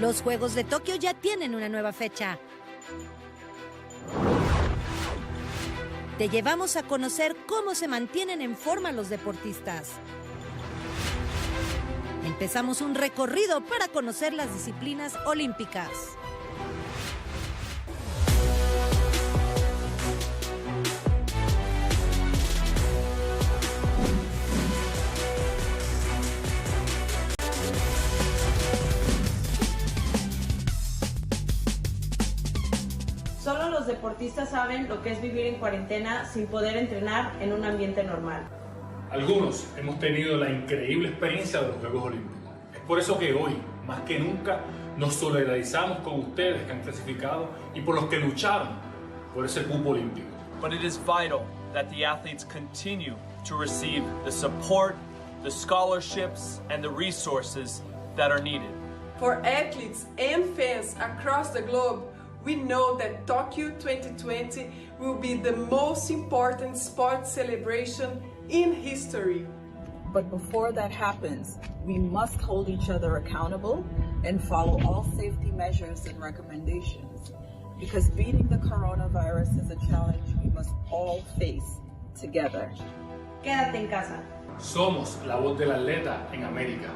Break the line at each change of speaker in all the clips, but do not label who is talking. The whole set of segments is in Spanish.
Los Juegos de Tokio ya tienen una nueva fecha. Te llevamos a conocer cómo se mantienen en forma los deportistas. Empezamos un recorrido para conocer las disciplinas olímpicas.
Solo los deportistas saben lo que es vivir en cuarentena sin poder entrenar en un ambiente normal.
Algunos hemos tenido la increíble experiencia de los Juegos Olímpicos. Es por eso que hoy, más que nunca, nos solidarizamos con ustedes que han clasificado y por los que lucharon por ese cupo olímpico.
But it is vital that the athletes continue to receive the support, the scholarships, and the resources that are needed.
For athletes and fans across the globe, we know that Tokyo 2020 will be the most important sports celebration in history.
But before that happens, we must hold each other accountable and follow all safety measures and recommendations. Because beating the coronavirus is a challenge we must all face together.
Quédate en casa.
Somos la voz del atleta en América.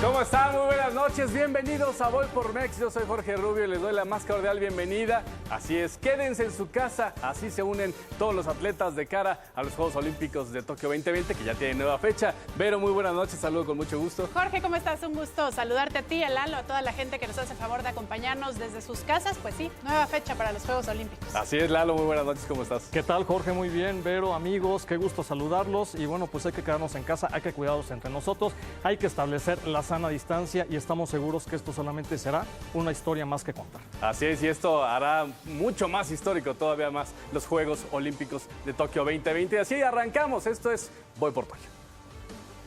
¿Cómo están? Muy buenas noches, bienvenidos a Voy por Mex. Yo soy Jorge Rubio y les doy la más cordial bienvenida. Así es, quédense en su casa, así se unen todos los atletas de cara a los Juegos Olímpicos de Tokio 2020, que ya tienen nueva fecha. Vero, muy buenas noches, saludo con mucho gusto.
Jorge, ¿cómo estás? Un gusto saludarte a ti, a Lalo, a toda la gente que nos hace el favor de acompañarnos desde sus casas. Pues sí, nueva fecha para los Juegos Olímpicos.
Así es, Lalo, muy buenas noches, ¿cómo estás?
¿Qué tal, Jorge? Muy bien, Vero, amigos, qué gusto saludarlos. Y bueno, pues hay que quedarnos en casa, hay que cuidarnos entre nosotros, hay que establecer la sana distancia y estamos seguros que esto solamente será una historia más que contar.
Así es, y esto hará mucho más histórico, todavía más, los Juegos Olímpicos de Tokio 2020. Y así arrancamos, esto es Voy por Tokio.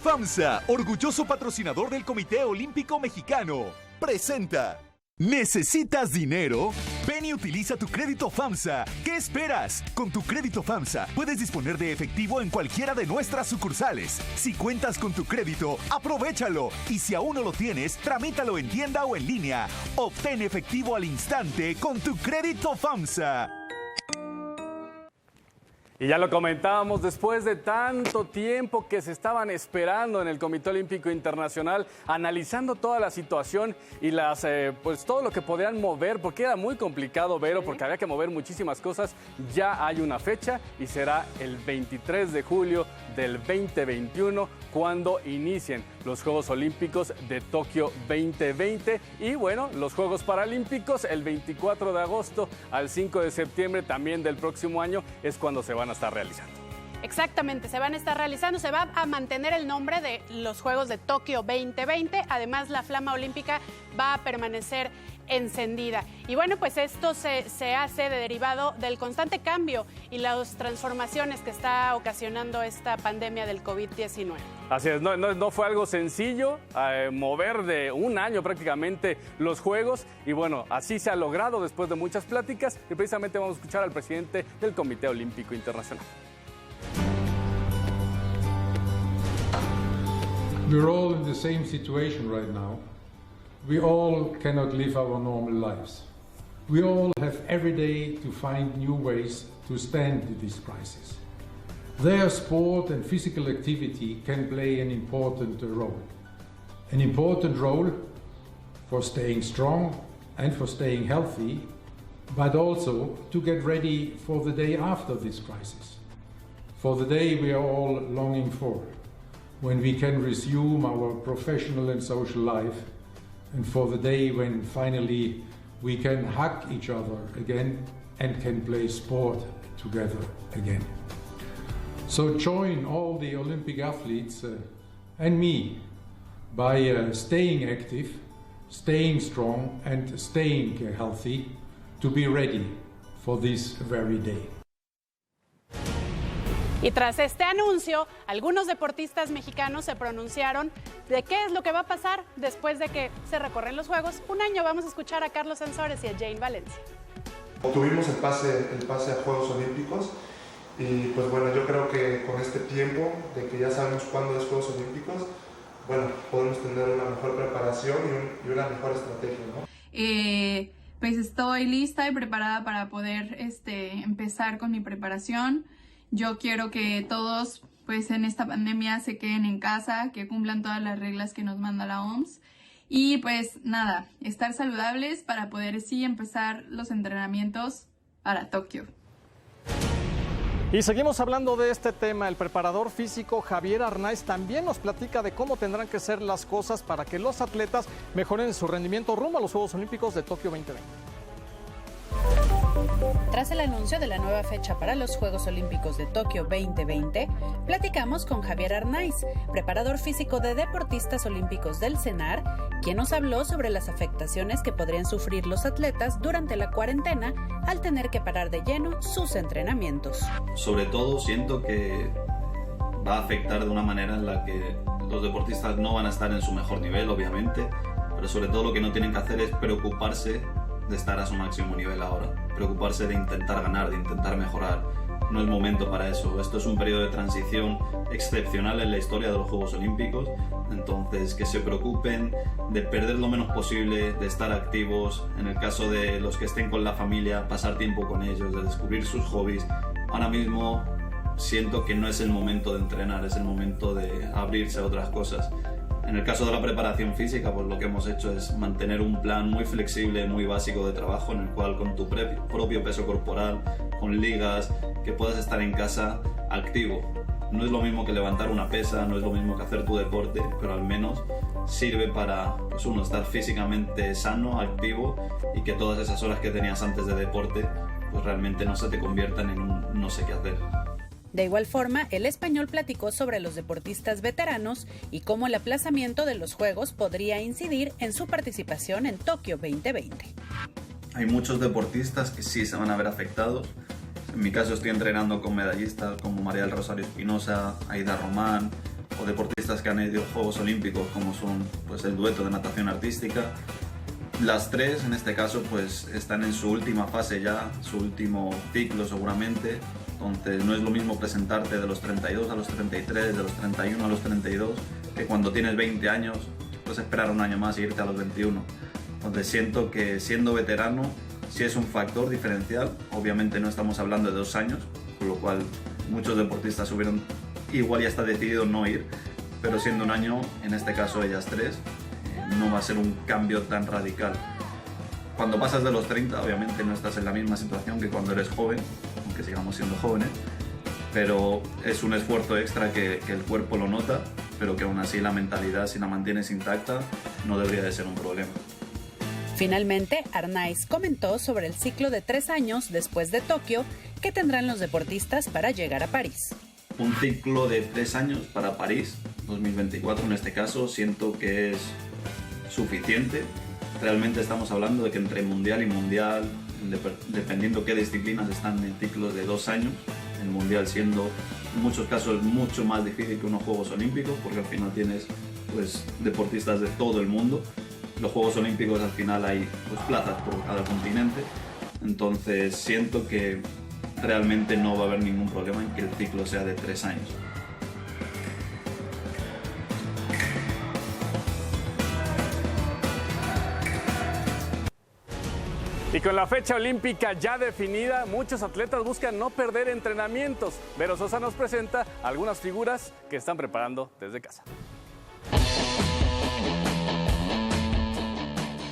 FAMSA, orgulloso patrocinador del Comité Olímpico Mexicano, presenta. ¿Necesitas dinero? Ven y utiliza tu crédito FAMSA. ¿Qué esperas? Con tu crédito FAMSA puedes disponer de efectivo en cualquiera de nuestras sucursales. Si cuentas con tu crédito, aprovéchalo. Y si aún no lo tienes, tramítalo en tienda o en línea. Obtén efectivo al instante con tu crédito FAMSA.
Y ya lo comentábamos, después de tanto tiempo que se estaban esperando en el Comité Olímpico Internacional, analizando toda la situación y pues todo lo que podían mover, porque era muy complicado, Vero, porque había que mover muchísimas cosas. Ya hay una fecha y será el 23 de julio del 2021 cuando inicien los Juegos Olímpicos de Tokio 2020 y bueno, los Juegos Paralímpicos el 24 de agosto al 5 de septiembre también del próximo año es cuando se van a estar realizando.
Exactamente, se van a estar realizando, se va a mantener el nombre de los Juegos de Tokio 2020, además la flama olímpica va a permanecer encendida. Y bueno, pues esto se hace de derivado del constante cambio y las transformaciones que está ocasionando esta pandemia del COVID-19.
Así es, no fue algo sencillo mover de un año prácticamente los Juegos y bueno, así se ha logrado después de muchas pláticas y precisamente vamos a escuchar al presidente del Comité Olímpico Internacional.
We're all in the same situation right now. We all cannot live our normal lives. We all have every day to find new ways to stand this crisis. There, sport and physical activity can play an important role. An important role for staying strong and for staying healthy, but also to get ready for the day after this crisis. For the day we are all longing for, when we can resume our professional and social life, and for the day when finally we can hug each other again and can play sport together again. So join all the Olympic athletes and me by staying active, staying strong and staying healthy to be ready for this very day.
Y tras este anuncio, algunos deportistas mexicanos se pronunciaron de qué es lo que va a pasar después de que se recorren los Juegos. Un año vamos a escuchar a Carlos Sansores y a Jane Valencia.
Obtuvimos el pase a Juegos Olímpicos y pues bueno, yo creo que con este tiempo de que ya sabemos cuándo es Juegos Olímpicos, podemos tener una mejor preparación y una mejor estrategia, ¿no?
Pues estoy lista y preparada para poder empezar con mi preparación. Yo quiero que todos pues en esta pandemia se queden en casa, que cumplan todas las reglas que nos manda la OMS. Y pues nada, estar saludables para poder sí empezar los entrenamientos para Tokio.
Y seguimos hablando de este tema. El preparador físico Javier Arnaiz también nos platica de cómo tendrán que ser las cosas para que los atletas mejoren su rendimiento rumbo a los Juegos Olímpicos de Tokio 2020.
Tras el anuncio de la nueva fecha para los Juegos Olímpicos de Tokio 2020, platicamos con Javier Arnaiz, preparador físico de deportistas olímpicos del CENAR, quien nos habló sobre las afectaciones que podrían sufrir los atletas durante la cuarentena al tener que parar de lleno sus entrenamientos.
Sobre todo siento que va a afectar de una manera en la que los deportistas no van a estar en su mejor nivel, obviamente, pero sobre todo lo que no tienen que hacer es preocuparse de estar a su máximo nivel ahora, preocuparse de intentar ganar, de intentar mejorar. No es momento para eso. Esto es un periodo de transición excepcional en la historia de los Juegos Olímpicos, entonces que se preocupen de perder lo menos posible, de estar activos, en el caso de los que estén con la familia, pasar tiempo con ellos, de descubrir sus hobbies. Ahora mismo siento que no es el momento de entrenar, es el momento de abrirse a otras cosas. En el caso de la preparación física, pues lo que hemos hecho es mantener un plan muy flexible, muy básico de trabajo, en el cual con tu propio peso corporal, con ligas, que puedas estar en casa activo. No es lo mismo que levantar una pesa, no es lo mismo que hacer tu deporte, pero al menos sirve para, pues uno, estar físicamente sano, activo, y que todas esas horas que tenías antes de deporte, pues realmente no se te conviertan en un no sé qué hacer.
De igual forma, el español platicó sobre los deportistas veteranos y cómo el aplazamiento de los Juegos podría incidir en su participación en Tokio 2020.
Hay muchos deportistas que sí se van a ver afectados. En mi caso estoy entrenando con medallistas como María del Rosario Espinosa, Aida Román, o deportistas que han ido a Juegos Olímpicos como son pues, el dueto de natación artística. Las tres, en este caso, pues están en su última fase ya, su último ciclo seguramente. Entonces no es lo mismo presentarte de los 32 a los 33, de los 31 a los 32, que cuando tienes 20 años, pues esperar un año más e irte a los 21. Entonces siento que siendo veterano sí es un factor diferencial. Obviamente no estamos hablando de 2 años, con lo cual muchos deportistas hubieran igual ya está decidido no ir, pero siendo un año, en este caso ellas 3, no va a ser un cambio tan radical. Cuando pasas de los 30, obviamente no estás en la misma situación que cuando eres joven, aunque sigamos siendo jóvenes, pero es un esfuerzo extra que el cuerpo lo nota, pero que aún así la mentalidad, si la mantienes intacta, no debería de ser un problema.
Finalmente, Arnaiz comentó sobre el ciclo de 3 años después de Tokio que tendrán los deportistas para llegar a París.
Un ciclo de 3 años para París, 2024 en este caso, siento que es suficiente. Realmente estamos hablando de que entre mundial y mundial, dependiendo qué disciplinas, están en ciclos de 2 años, el mundial siendo en muchos casos mucho más difícil que unos Juegos Olímpicos, porque al final tienes pues, deportistas de todo el mundo. Los Juegos Olímpicos al final hay pues, plazas por cada continente, entonces siento que realmente no va a haber ningún problema en que el ciclo sea de 3 años.
Y con la fecha olímpica ya definida, muchos atletas buscan no perder entrenamientos. Vero Sosa nos presenta algunas figuras que están preparando desde casa.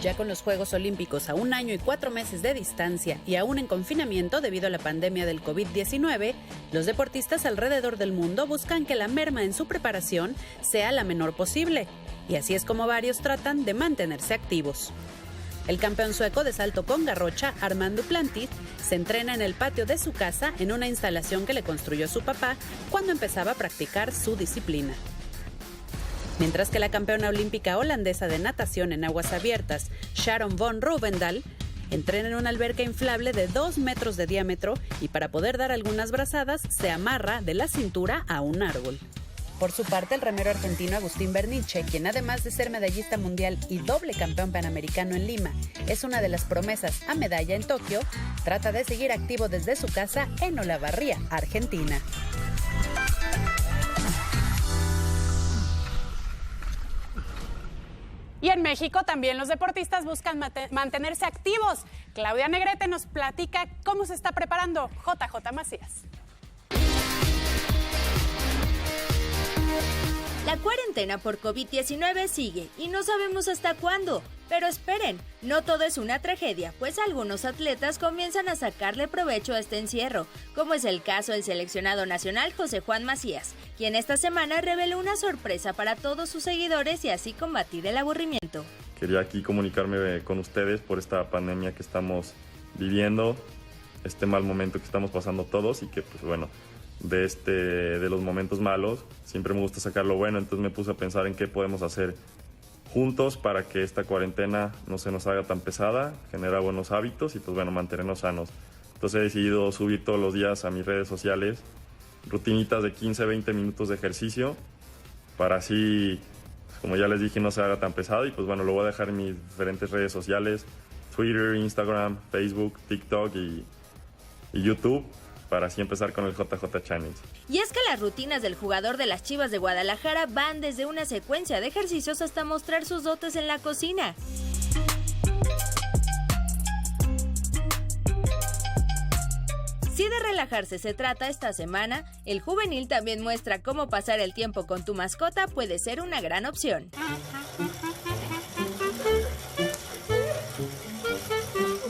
Ya con los Juegos Olímpicos a 1 año y 4 meses de distancia y aún en confinamiento debido a la pandemia del COVID-19, los deportistas alrededor del mundo buscan que la merma en su preparación sea la menor posible. Y así es como varios tratan de mantenerse activos. El campeón sueco de salto con garrocha, Armand Duplantis, se entrena en el patio de su casa en una instalación que le construyó su papá cuando empezaba a practicar su disciplina. Mientras que la campeona olímpica holandesa de natación en aguas abiertas, Sharon von Roovendahl, entrena en una alberca inflable de 2 metros de diámetro y para poder dar algunas brazadas se amarra de la cintura a un árbol. Por su parte, el remero argentino Agustín Berniche, quien además de ser medallista mundial y doble campeón panamericano en Lima, es una de las promesas a medalla en Tokio, trata de seguir activo desde su casa en Olavarría, Argentina. Y en México también los deportistas buscan mantenerse activos. Claudia Negrete nos platica cómo se está preparando JJ Macías.
La cuarentena por COVID-19 sigue y no sabemos hasta cuándo. Pero esperen, no todo es una tragedia, pues algunos atletas comienzan a sacarle provecho a este encierro, como es el caso del seleccionado nacional José Juan Macías, quien esta semana reveló una sorpresa para todos sus seguidores y así combatir el aburrimiento.
Quería aquí comunicarme con ustedes por esta pandemia que estamos viviendo, este mal momento que estamos pasando todos y que pues bueno, de los momentos malos siempre me gusta sacar lo bueno, entonces me puse a pensar en qué podemos hacer juntos para que esta cuarentena no se nos haga tan pesada, genera buenos hábitos y pues bueno, mantenernos sanos. Entonces he decidido subir todos los días a mis redes sociales rutinitas de 15-20 minutos de ejercicio para así, como ya les dije, no se haga tan pesado y pues bueno, lo voy a dejar en mis diferentes redes sociales, Twitter, Instagram, Facebook, TikTok y YouTube, para así empezar con el JJ Challenge.
Y es que las rutinas del jugador de las Chivas de Guadalajara van desde una secuencia de ejercicios hasta mostrar sus dotes en la cocina. Si de relajarse se trata esta semana, el juvenil también muestra cómo pasar el tiempo con tu mascota puede ser una gran opción.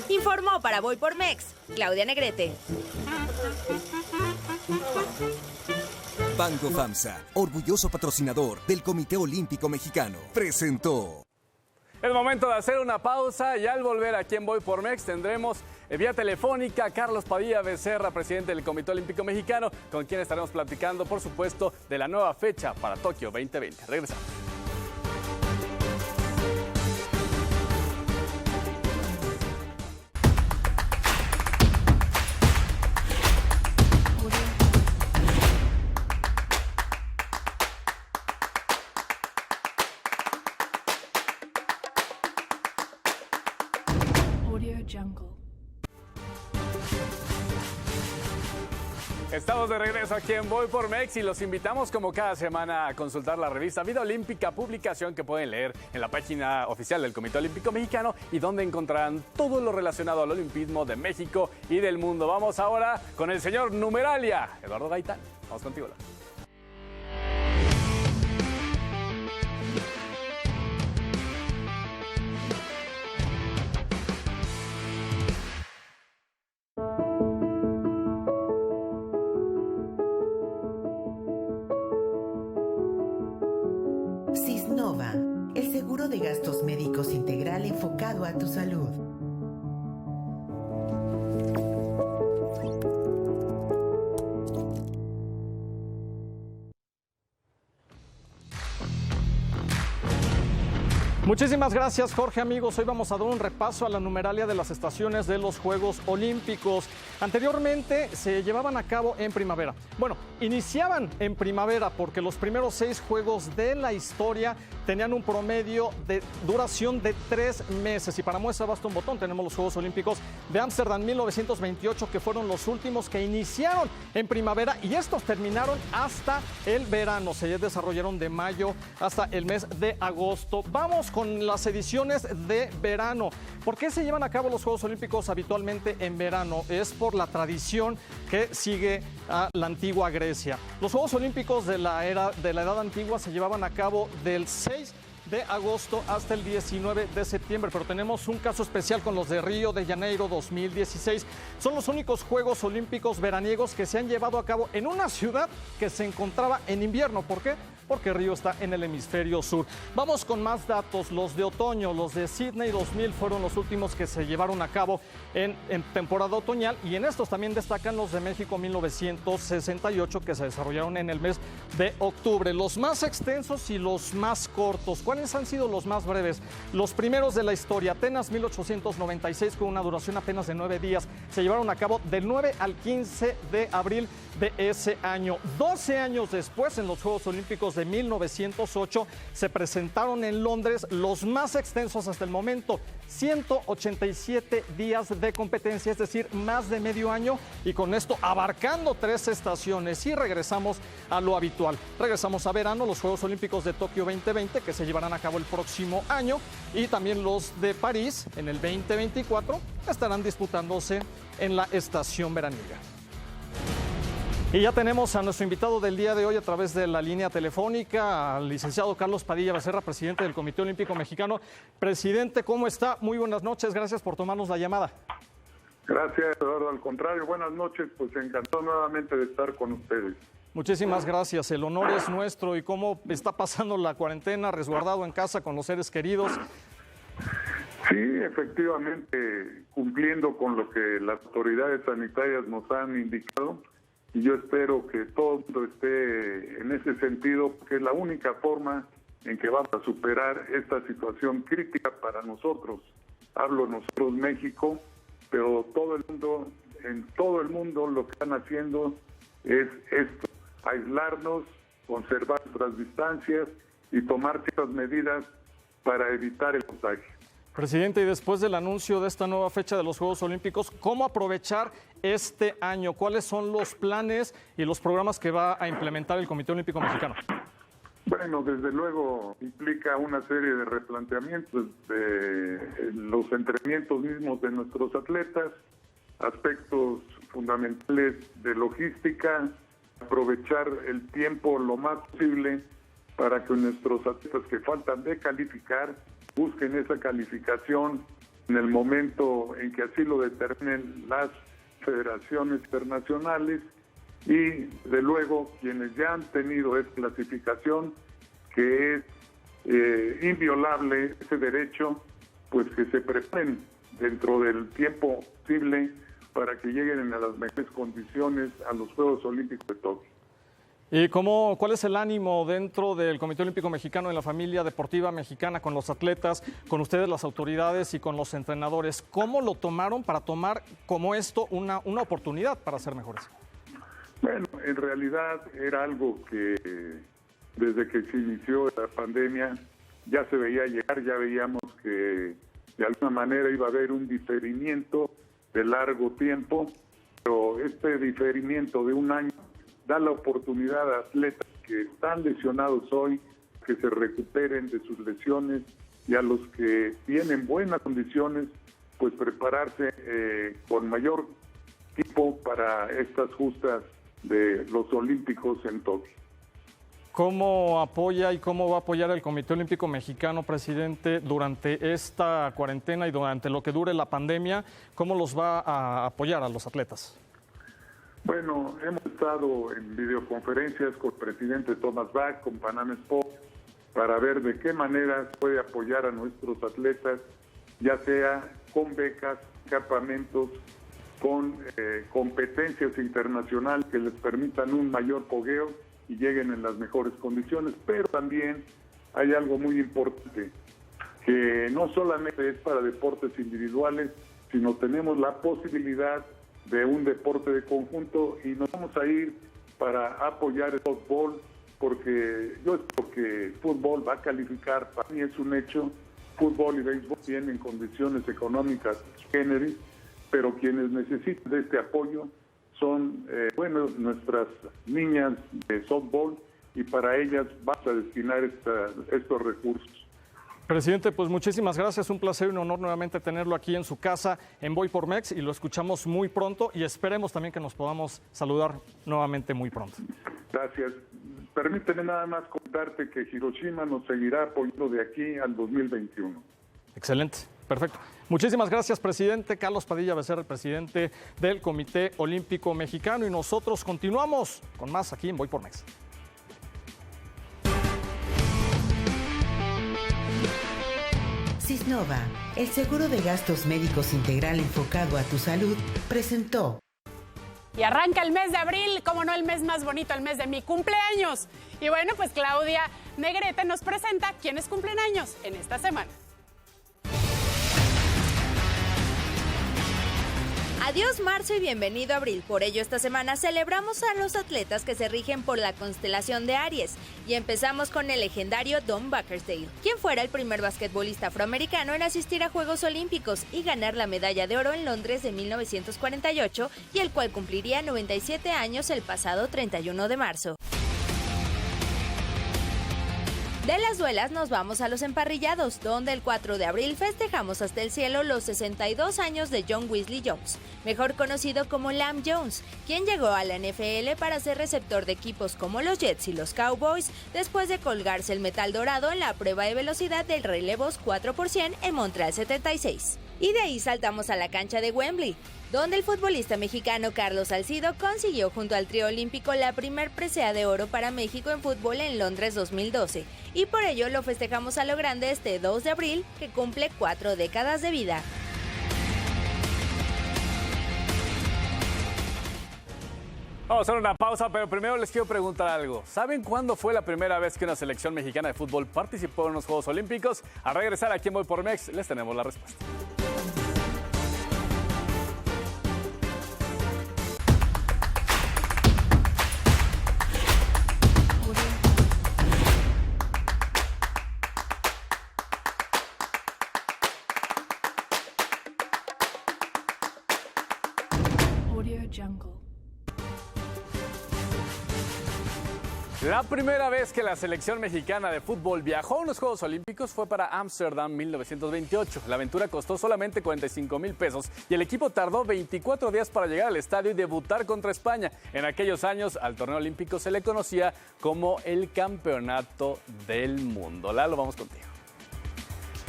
Informó para Voy por Mex, Claudia Negrete.
Banco FAMSA, orgulloso patrocinador del Comité Olímpico Mexicano, presentó.
Es momento de hacer una pausa y al volver aquí en Voy por Mex tendremos vía telefónica a Carlos Padilla Becerra, presidente del Comité Olímpico Mexicano, con quien estaremos platicando, por supuesto, de la nueva fecha para Tokio 2020. Regresamos. Estamos de regreso aquí en Voy por Mex y los invitamos como cada semana a consultar la revista Vida Olímpica, publicación que pueden leer en la página oficial del Comité Olímpico Mexicano y donde encontrarán todo lo relacionado al olimpismo de México y del mundo. Vamos ahora con el señor Numeralia, Eduardo Gaitán. Vamos contigo, Eduardo.
Cisnova, el seguro de gastos médicos integral enfocado a tu salud.
Muchísimas gracias, Jorge. Amigos, hoy vamos a dar un repaso a la numeralia de las estaciones de los Juegos Olímpicos. Anteriormente se llevaban a cabo en primavera. Bueno, iniciaban en primavera porque los primeros 6 Juegos de la historia tenían un promedio de duración de 3 meses. Y para muestra basta un botón, tenemos los Juegos Olímpicos de Ámsterdam 1928, que fueron los últimos que iniciaron en primavera y estos terminaron hasta el verano. Se desarrollaron de mayo hasta el mes de agosto. Vamos con las ediciones de verano. ¿Por qué se llevan a cabo los Juegos Olímpicos habitualmente en verano? Es por la tradición que sigue a la antigua Grecia. Los Juegos Olímpicos de la Edad Antigua se llevaban a cabo del 6 de agosto hasta el 19 de septiembre, pero tenemos un caso especial con los de Río de Janeiro 2016. Son los únicos Juegos Olímpicos veraniegos que se han llevado a cabo en una ciudad que se encontraba en invierno. ¿Por qué? Porque Río está en el hemisferio sur. Vamos con más datos. Los de otoño, los de Sydney 2000 fueron los últimos que se llevaron a cabo en temporada otoñal, y en estos también destacan los de México 1968 que se desarrollaron en el mes de octubre. Los más extensos y los más cortos. ¿Cuáles han sido los más breves? Los primeros de la historia. Atenas 1896, con una duración apenas de 9 días. Se llevaron a cabo del 9 al 15 de abril de ese año. 12 años después, en los Juegos Olímpicos de desde 1908, se presentaron en Londres los más extensos hasta el momento, 187 días de competencia, es decir, más de medio año, y con esto abarcando 3 estaciones. Y regresamos a lo habitual. Regresamos a verano, los Juegos Olímpicos de Tokio 2020, que se llevarán a cabo el próximo año, y también los de París en el 2024 estarán disputándose en la estación veraniega. Y ya tenemos a nuestro invitado del día de hoy a través de la línea telefónica, al licenciado Carlos Padilla Becerra, presidente del Comité Olímpico Mexicano. Presidente, ¿cómo está? Muy buenas noches, gracias por tomarnos la llamada.
Gracias, Eduardo. Al contrario, buenas noches, pues encantado nuevamente de estar con ustedes.
Muchísimas gracias, el honor es nuestro. ¿Y cómo está pasando la cuarentena, resguardado en casa con los seres queridos?
Sí, efectivamente, cumpliendo con lo que las autoridades sanitarias nos han indicado, y yo espero que todo el mundo esté en ese sentido, porque es la única forma en que vamos a superar esta situación crítica para nosotros. Hablo nosotros, México, pero todo el mundo, en todo el mundo lo que están haciendo es esto, aislarnos, conservar nuestras distancias y tomar ciertas medidas para evitar el contagio.
Presidente, y después del anuncio de esta nueva fecha de los Juegos Olímpicos, ¿cómo aprovechar este año? ¿Cuáles son los planes y los programas que va a implementar el Comité Olímpico Mexicano?
Bueno, desde luego implica una serie de replanteamientos de los entrenamientos mismos de nuestros atletas, aspectos fundamentales de logística, aprovechar el tiempo lo más posible para que nuestros atletas que faltan de calificar busquen esa calificación en el momento en que así lo determinen las federaciones internacionales, y de luego quienes ya han tenido esa clasificación, que es inviolable ese derecho, pues que se preparen dentro del tiempo posible para que lleguen a las mejores condiciones a los Juegos Olímpicos de Tokio.
¿Y cuál es el ánimo dentro del Comité Olímpico Mexicano, en la familia deportiva mexicana, con los atletas, con ustedes las autoridades y con los entrenadores? ¿Cómo lo tomaron para tomar como esto una oportunidad para ser mejores?
Bueno, en realidad era algo que desde que se inició la pandemia ya se veía llegar, ya veíamos que de alguna manera iba a haber un diferimiento de largo tiempo, pero este diferimiento de un año da la oportunidad a atletas que están lesionados hoy que se recuperen de sus lesiones, y a los que tienen buenas condiciones, pues prepararse con mayor tiempo para estas justas de los Olímpicos en Tokio.
¿Cómo apoya y cómo va a apoyar el Comité Olímpico Mexicano, presidente, durante esta cuarentena y durante lo que dure la pandemia? ¿Cómo los va a apoyar a los atletas?
Bueno, hemos estado en videoconferencias con el presidente Thomas Bach, con Panam Sport, para ver de qué manera puede apoyar a nuestros atletas, ya sea con becas, campamentos, con competencias internacionales que les permitan un mayor fogueo y lleguen en las mejores condiciones. Pero también hay algo muy importante, que no solamente es para deportes individuales, sino tenemos la posibilidad de un deporte de conjunto, y nos vamos a ir para apoyar el fútbol, porque yo espero que el fútbol va a calificar. Para mí es un hecho, fútbol y béisbol tienen condiciones económicas generis, pero quienes necesitan de este apoyo son nuestras niñas de softball, y para ellas vamos a destinar estos recursos.
Presidente, pues muchísimas gracias, un placer y un honor nuevamente tenerlo aquí en su casa en Voy por Mex, y lo escuchamos muy pronto y esperemos también que nos podamos saludar nuevamente muy pronto.
Gracias. Permíteme nada más contarte que Hiroshima nos seguirá apoyando de aquí al 2021.
Excelente, perfecto. Muchísimas gracias, presidente. Carlos Padilla Becerra, presidente del Comité Olímpico Mexicano, y nosotros continuamos con más aquí en Voy por Mex.
Cisnova, el seguro de gastos médicos integral enfocado a tu salud, presentó.
Y arranca el mes de abril, como no, el mes más bonito, el mes de mi cumpleaños. Y bueno, pues Claudia Negrete nos presenta quiénes cumplen años en esta semana.
Adiós marzo y bienvenido abril. Por ello esta semana celebramos a los atletas que se rigen por la constelación de Aries. Y empezamos con el legendario Don Bakersdale, quien fuera el primer basquetbolista afroamericano en asistir a Juegos Olímpicos y ganar la medalla de oro en Londres de 1948, y el cual cumpliría 97 años el pasado 31 de marzo. De las duelas nos vamos a los emparrillados, donde el 4 de abril festejamos hasta el cielo los 62 años de John Wesley Jones, mejor conocido como Lamb Jones, quien llegó a la NFL para ser receptor de equipos como los Jets y los Cowboys, después de colgarse el metal dorado en la prueba de velocidad del relevos 4x100 en Montreal 76. Y de ahí saltamos a la cancha de Wembley, donde el futbolista mexicano Carlos Salcido consiguió junto al trío olímpico la primer presea de oro para México en fútbol en Londres 2012, y por ello lo festejamos a lo grande este 2 de abril, que cumple 4 décadas de vida.
Vamos a hacer una pausa, pero primero les quiero preguntar algo. ¿Saben cuándo fue la primera vez que una selección mexicana de fútbol participó en los Juegos Olímpicos? A regresar aquí en Voy por Mex, les tenemos la respuesta. La primera vez que la selección mexicana de fútbol viajó a unos Juegos Olímpicos fue para Ámsterdam 1928. La aventura costó solamente 45,000 pesos y el equipo tardó 24 días para llegar al estadio y debutar contra España. En aquellos años al torneo olímpico se le conocía como el Campeonato del Mundo. Lalo, vamos contigo.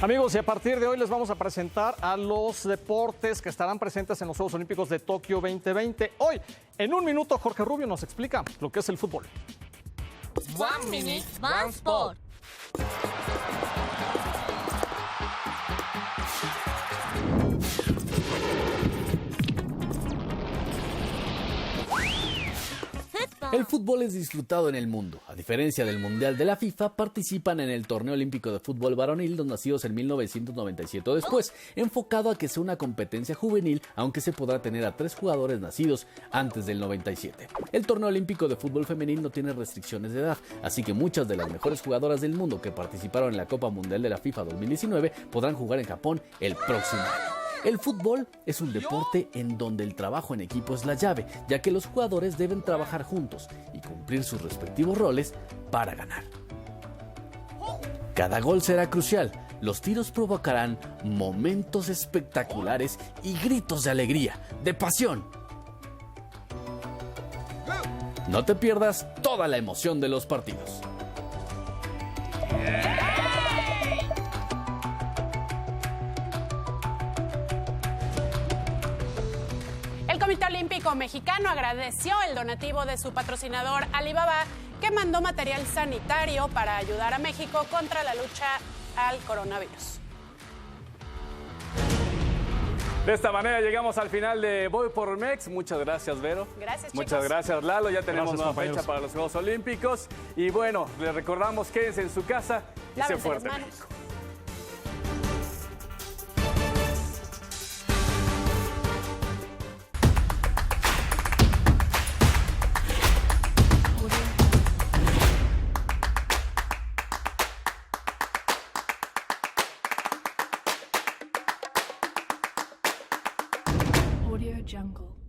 Amigos, y a partir de hoy les vamos a presentar a los deportes que estarán presentes en los Juegos Olímpicos de Tokio 2020. Hoy, en un minuto, Jorge Rubio nos explica lo que es el fútbol.
1 minute, 1 sport.
El fútbol es disfrutado en el mundo. A diferencia del Mundial de la FIFA, participan en el Torneo Olímpico de Fútbol Varonil los nacidos en 1997 o después, enfocado a que sea una competencia juvenil, aunque se podrá tener a 3 jugadores nacidos antes del 97. El Torneo Olímpico de Fútbol Femenil no tiene restricciones de edad, así que muchas de las mejores jugadoras del mundo que participaron en la Copa Mundial de la FIFA 2019 podrán jugar en Japón el próximo año. El fútbol es un deporte en donde el trabajo en equipo es la llave, ya que los jugadores deben trabajar juntos y cumplir sus respectivos roles para ganar. Cada gol será crucial, los tiros provocarán momentos espectaculares y gritos de alegría, de pasión. No te pierdas toda la emoción de los partidos.
El Comité Olímpico Mexicano agradeció el donativo de su patrocinador Alibaba, que mandó material sanitario para ayudar a México contra la lucha al coronavirus.
De esta manera llegamos al final de Voy por Mex. Muchas gracias, Vero.
Gracias, chicos.
Muchas gracias, Lalo. Ya tenemos
Gracias,
nueva fecha para los Juegos Olímpicos. Y bueno, les recordamos, quédense en su casa y sé fuerte, México.
Audio Jungle.